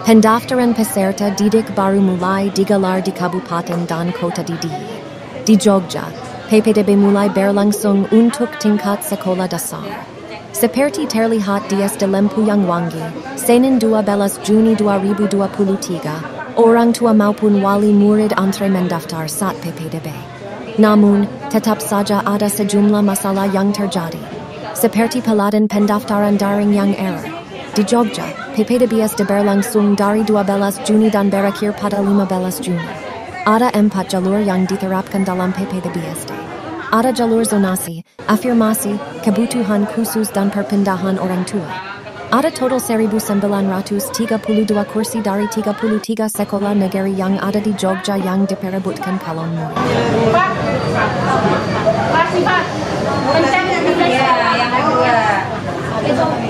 Pendaftaran Peserta Didik Baru mulai digelar di kabupaten dan kota di Jogja. PPDB mulai berlangsung untuk tingkat sekolah dasar. Seperti terlihat di SD Lempuyangwangi, Senin 12 Juni 2023, orang tua maupun wali murid antre mendaftar saat PPDB. Namun, tetap saja ada sejumlah masalah yang terjadi. Seperti peladan pendaftaran daring yang error. Di Jogja, PPDB SD berlangsung dari 12 Juni dan berakhir pada 15 Juni. Ada 4 jalur yang diterapkan dalam PPDB SD. Ada jalur zonasi, afirmasi, kebutuhan khusus dan perpindahan orang tua. Ada total 1.932 kursi dari 33 sekolah negeri yang ada di Jogja yang diperebutkan calon murid. Pak, Pak, Pak, yang kedua.